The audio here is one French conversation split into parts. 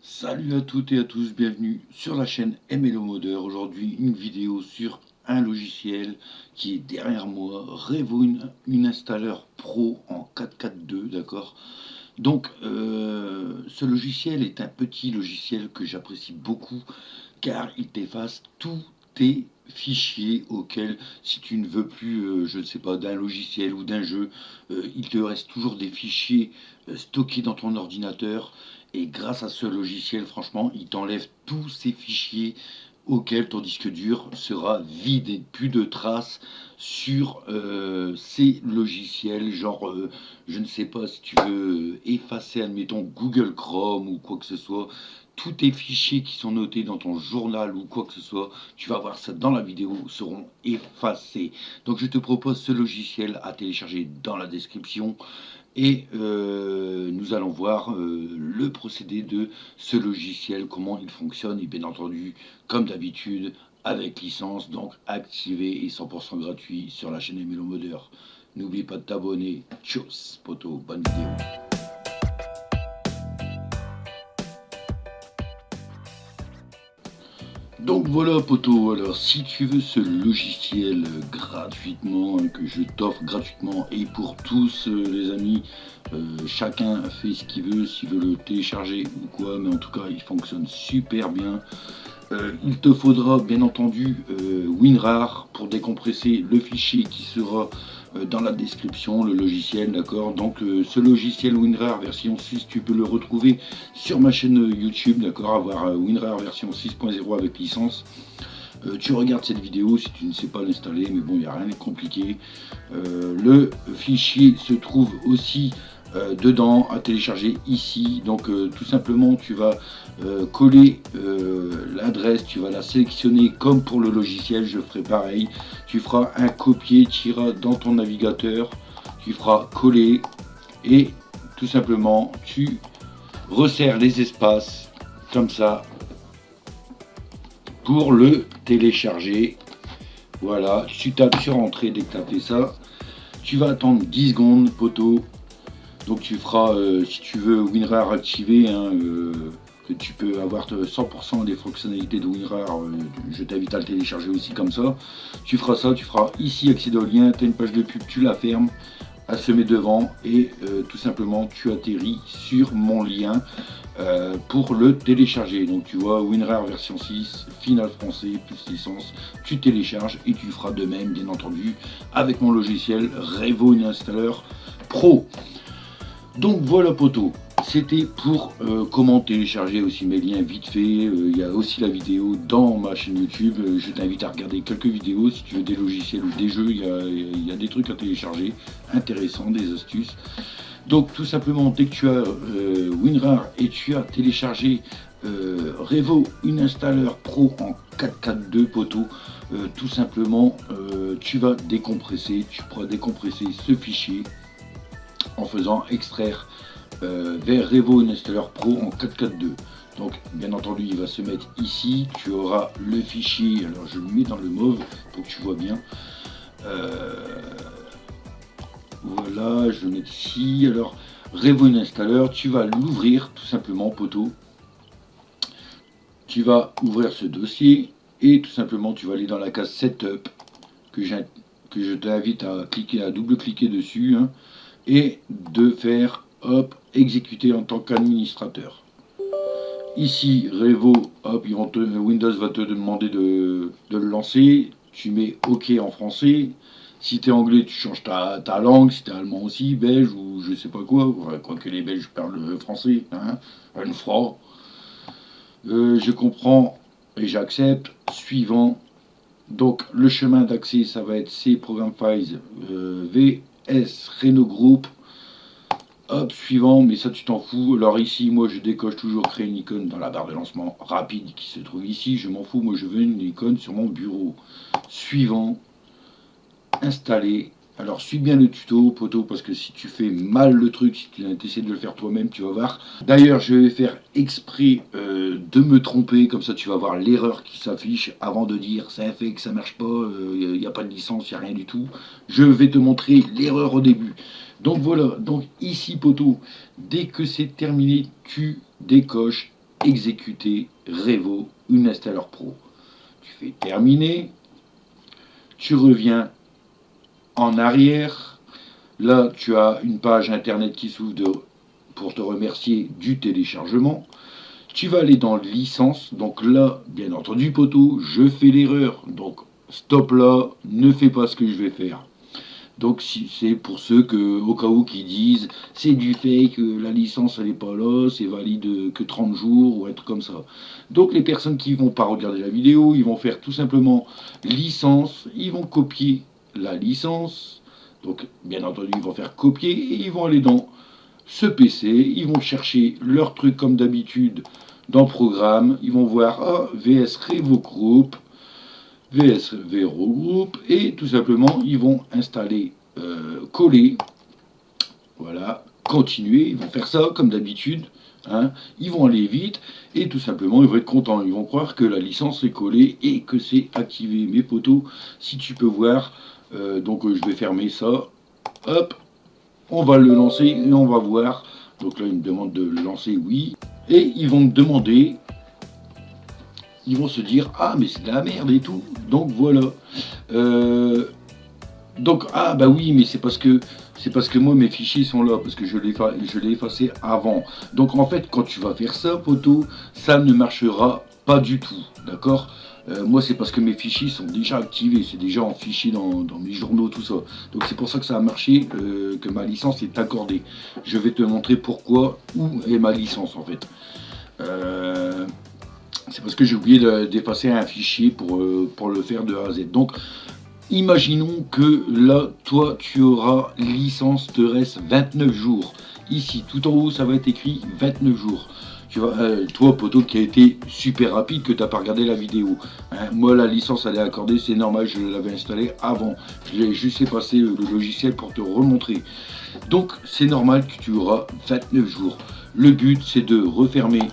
Salut à toutes et à tous, bienvenue sur la chaîne MLO Modeur. Aujourd'hui, une vidéo sur un logiciel qui est derrière moi, Revo, une installeur pro en 4.4.2, d'accord. Donc, ce logiciel est un petit logiciel que j'apprécie beaucoup car il t'efface tous tes fichiers auxquels, si tu ne veux plus, je ne sais pas, d'un logiciel ou d'un jeu, il te reste toujours des fichiers stockés dans ton ordinateur. Et grâce à ce logiciel, franchement, il t'enlève tous ces fichiers auquel ton disque dur sera vide et plus de traces sur ces logiciels, genre, je ne sais pas si tu veux effacer, admettons, Google Chrome ou quoi que ce soit, tous tes fichiers qui sont notés dans ton journal ou quoi que ce soit, tu vas voir ça dans la vidéo, seront effacés. Donc je te propose ce logiciel à télécharger dans la description. Et nous allons voir le procédé de ce logiciel, comment il fonctionne, et bien entendu, comme d'habitude, avec licence, donc activé et 100% gratuit sur la chaîne Emilio Modeur. N'oublie pas de t'abonner. Tchuss, poto, bonne vidéo. Donc voilà poto, alors si tu veux ce logiciel gratuitement, que je t'offre gratuitement et pour tous les amis, chacun fait ce qu'il veut, s'il veut le télécharger ou quoi, mais en tout cas il fonctionne super bien. Il te faudra bien entendu WinRAR pour décompresser le fichier qui sera dans la description, le logiciel, d'accord. Donc ce logiciel WinRAR version 6, tu peux le retrouver sur ma chaîne YouTube, d'accord, avoir WinRAR version 6.0 avec licence. Tu regardes cette vidéo si tu ne sais pas l'installer, mais bon, il n'y a rien de compliqué. Le fichier se trouve aussi dedans à télécharger ici. Donc tout simplement, tu vas coller l'adresse, tu vas la sélectionner comme pour le logiciel, je ferai pareil. Tu feras un copier, tu iras dans ton navigateur, tu feras coller et tout simplement tu resserres les espaces comme ça pour le télécharger. Voilà, tu tapes sur entrée dès que tu as fait ça. Tu vas attendre 10 secondes, poteau. Donc tu feras, si tu veux, WinRAR activé, hein, que tu peux avoir 100% des fonctionnalités de WinRAR, je t'invite à le télécharger aussi comme ça. Tu feras ça, tu feras ici accéder au lien, tu as une page de pub, tu la fermes, elle se met devant et tout simplement tu atterris sur mon lien pour le télécharger. Donc tu vois, WinRAR version 6, final français, plus licence, tu télécharges et tu feras de même, bien entendu, avec mon logiciel Revo Installer Pro. Donc voilà poto, c'était pour comment télécharger aussi mes liens vite fait, il y a aussi la vidéo dans ma chaîne YouTube, je t'invite à regarder quelques vidéos si tu veux des logiciels ou des jeux, il y a des trucs à télécharger intéressants, des astuces. Donc tout simplement dès que tu as WinRAR et tu as téléchargé Revo une installeur pro en 4.4.2 poto, tout simplement tu vas décompresser, tu pourras décompresser ce fichier en faisant extraire vers Revo Installer Pro en 4.4.2. Donc bien entendu il va se mettre ici, tu auras le fichier, alors je le mets dans le mauve pour que tu vois bien. Voilà, je le mets ici. Alors Revo Installer, tu vas l'ouvrir tout simplement poteau. Tu vas ouvrir ce dossier et tout simplement tu vas aller dans la case Setup que je t'invite à cliquer, à double-cliquer dessus, hein, et de faire hop, exécuter en tant qu'administrateur. Ici, Revo, hop, Windows va te demander de le lancer. Tu mets OK en français. Si tu es anglais, tu changes ta langue. Si tu es allemand aussi, belge ou je sais pas quoi. Quoique les Belges parlent français. Hein, une fois. Je comprends et j'accepte. Suivant. Donc le chemin d'accès, ça va être C Program Files VS Renault Group. Hop, suivant, mais ça tu t'en fous. Alors ici, moi je décoche toujours créer une icône dans la barre de lancement rapide qui se trouve ici. Je m'en fous, moi je veux une icône sur mon bureau. Suivant, installer. Alors suis bien le tuto, poteau, parce que si tu fais mal le truc, si tu essaies de le faire toi-même, tu vas voir. D'ailleurs, je vais faire exprès de me tromper, comme ça tu vas voir l'erreur qui s'affiche avant de dire c'est un fait que ça marche pas, il n'y a pas de licence, il n'y a rien du tout. Je vais te montrer l'erreur au début. Donc voilà, donc ici poteau, dès que c'est terminé, tu décoches exécuter Revo Uninstaller Pro. Tu fais terminer, tu reviens en arrière. Là, tu as une page internet qui s'ouvre pour te remercier du téléchargement. Tu vas aller dans licence. Donc là, bien entendu, poteau, je fais l'erreur. Donc stop là, ne fais pas ce que je vais faire. Donc si c'est pour ceux au cas où qui disent c'est du fake, la licence elle n'est pas là, c'est valide que 30 jours ou être comme ça. Donc les personnes qui vont pas regarder la vidéo, ils vont faire tout simplement licence, ils vont copier la licence. Donc bien entendu ils vont faire copier et ils vont aller dans ce PC, ils vont chercher leur truc comme d'habitude dans programme, ils vont voir VS Revo Group, VS Vero Group, et tout simplement ils vont installer, coller, voilà, continuer, ils vont faire ça comme d'habitude, hein, ils vont aller vite et tout simplement ils vont être contents, ils vont croire que la licence est collée et que c'est activé. Mes potos, si tu peux voir, donc je vais fermer ça, hop, on va le lancer et on va voir. Donc là il me demande de le lancer, oui, et ils vont me demander, ils vont se dire ah mais c'est de la merde et tout. Donc voilà. Donc ah bah oui mais c'est parce que moi mes fichiers sont là parce que je l'ai effacé avant. Donc en fait quand tu vas faire ça poteau, ça ne marchera pas du tout, d'accord. Moi c'est parce que mes fichiers sont déjà activés, c'est déjà en fichier dans mes journaux, tout ça. Donc c'est pour ça que ça a marché, que ma licence est accordée. Je vais te montrer pourquoi, où est ma licence en fait. C'est parce que j'ai oublié d'effacer un fichier pour le faire de A à Z. Donc, imaginons que là, toi, tu auras licence, te reste 29 jours. Ici, tout en haut, ça va être écrit 29 jours. Tu vois, toi, poteau, qui a été super rapide, que tu n'as pas regardé la vidéo. Hein, moi, la licence, elle est accordée, c'est normal, je l'avais installée avant. Je l'ai juste effacé le logiciel pour te remontrer. Donc, c'est normal que tu auras 29 jours. Le but, c'est de refermer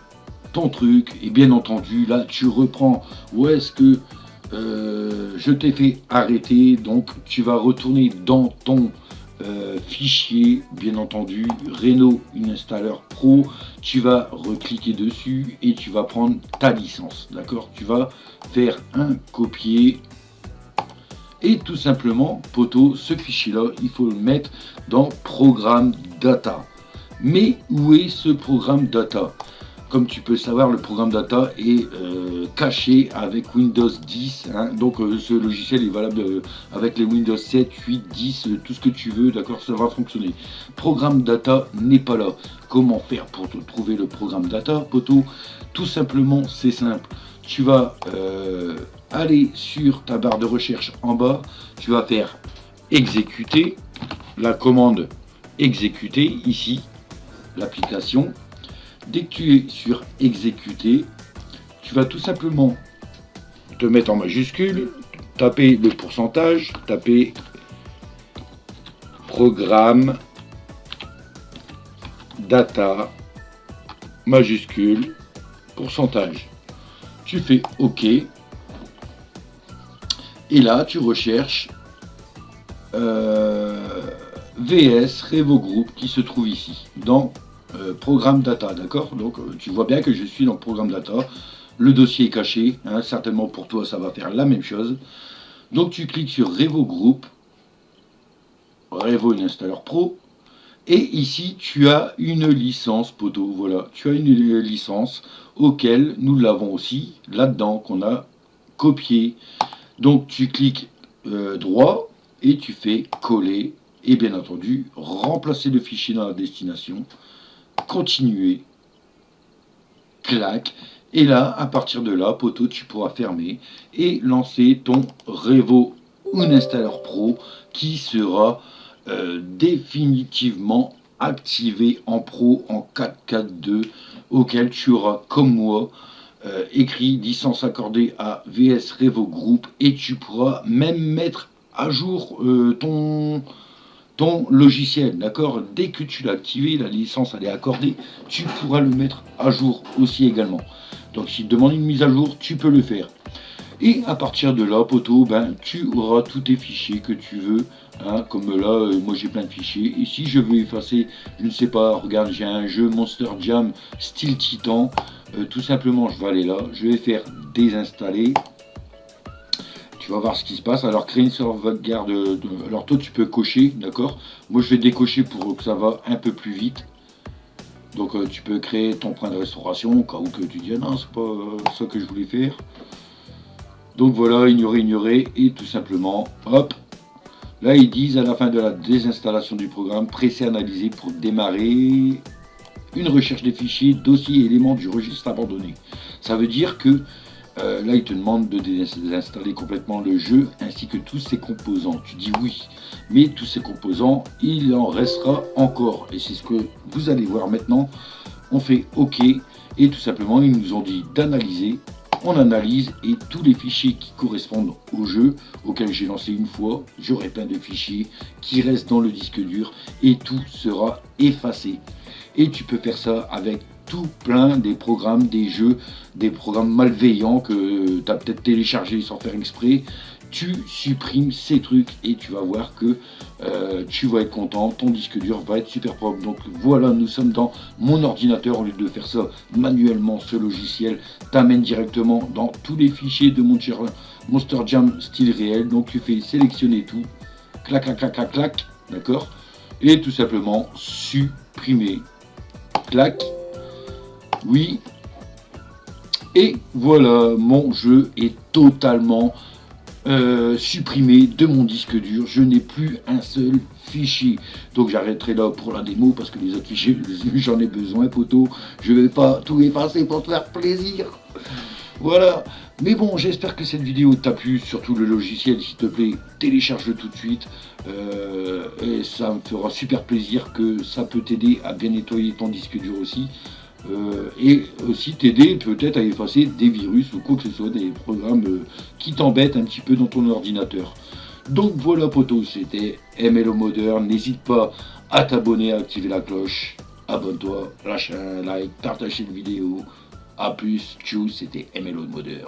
ton truc et bien entendu là tu reprends où est-ce que je t'ai fait arrêter. Donc tu vas retourner dans ton fichier, bien entendu Reno Uninstaller Pro, tu vas recliquer dessus et tu vas prendre ta licence, d'accord. Tu vas faire un copier et tout simplement poteau, ce fichier là il faut le mettre dans programme data. Mais où est ce programme data? Comme tu peux savoir, le programme data est caché avec Windows 10. Hein, donc ce logiciel est valable avec les Windows 7, 8, 10, tout ce que tu veux, d'accord, ça va fonctionner. Programme data n'est pas là. Comment faire pour trouver le programme data, poteau? Tout simplement, c'est simple. Tu vas aller sur ta barre de recherche en bas, tu vas faire exécuter, la commande exécuter, ici, l'application. Dès que tu es sur exécuter, tu vas tout simplement te mettre en majuscule, taper le pourcentage, taper programme data majuscule pourcentage. Tu fais OK. Et là, tu recherches VS Revo Group qui se trouve ici, dans programme data, d'accord. Donc tu vois bien que je suis dans programme data, le dossier est caché, hein, certainement pour toi ça va faire la même chose. Donc tu cliques sur Revo Group, Revo Uninstaller Pro, et ici tu as une licence poteau, voilà, tu as une licence auquel nous l'avons aussi là-dedans, qu'on a copié. Donc tu cliques droit et tu fais coller, et bien entendu remplacer le fichier dans la destination, continuer, clac, et là à partir de là poteau tu pourras fermer et lancer ton Revo Uninstaller Pro qui sera définitivement activé en pro en 4.4.2, auquel tu auras comme moi écrit licence accordée à VS Revo Group, et tu pourras même mettre à jour ton logiciel, d'accord. Dès que tu l'as activé, la licence elle est accordée, tu pourras le mettre à jour aussi également. Donc s'il te demande une mise à jour, tu peux le faire. Et à partir de là, poteau, ben, tu auras tous tes fichiers que tu veux. Hein, comme là, moi j'ai plein de fichiers. Et si je veux effacer, je ne sais pas, regarde, j'ai un jeu Monster Jam Style Titan. tout simplement, je vais aller là, je vais faire désinstaller. Tu vas voir ce qui se passe. Alors, créer une sauvegarde. Alors, toi, tu peux cocher, d'accord. Moi, je vais décocher pour que ça va un peu plus vite. Donc, tu peux créer ton point de restauration au cas où que tu dis, ah non, c'est pas ça que je voulais faire. Donc, voilà, ignorer. Et tout simplement, hop. Là, ils disent à la fin de la désinstallation du programme, pressez analyser pour démarrer une recherche des fichiers, dossiers et éléments du registre abandonné. Ça veut dire que là, il te demande de désinstaller complètement le jeu ainsi que tous ses composants. Tu dis oui, mais tous ces composants, il en restera encore. Et c'est ce que vous allez voir maintenant. On fait OK et tout simplement, ils nous ont dit d'analyser. On analyse et tous les fichiers qui correspondent au jeu auquel j'ai lancé une fois, j'aurai plein de fichiers qui restent dans le disque dur et tout sera effacé. Et tu peux faire ça avec tout plein des programmes, des jeux, des programmes malveillants que tu as peut-être téléchargés sans faire exprès. Tu supprimes ces trucs et tu vas voir que tu vas être content, ton disque dur va être super propre. Donc voilà, nous sommes dans mon ordinateur. Au lieu de faire ça manuellement, ce logiciel t'amène directement dans tous les fichiers de Monster Jam style réel. Donc tu fais sélectionner tout, clac, clac, clac, clac, clac, d'accord. Et tout simplement supprimer, clac, oui. Et voilà, mon jeu est totalement supprimé de mon disque dur. Je n'ai plus un seul fichier. Donc j'arrêterai là pour la démo parce que les autres fichiers, j'en ai besoin, poteau. Je vais pas tout effacer pour te faire plaisir. Voilà. Mais bon, j'espère que cette vidéo t'a plu, surtout le logiciel, s'il te plaît, télécharge-le tout de suite. Et ça me fera super plaisir que ça peut t'aider à bien nettoyer ton disque dur aussi. Et aussi t'aider peut-être à effacer des virus ou quoi que ce soit, des programmes qui t'embêtent un petit peu dans ton ordinateur. Donc voilà poteau, c'était MLO Modder. N'hésite pas à t'abonner, à activer la cloche. Abonne-toi, lâche un like, partage cette vidéo. A plus, tchou, c'était MLO Modder.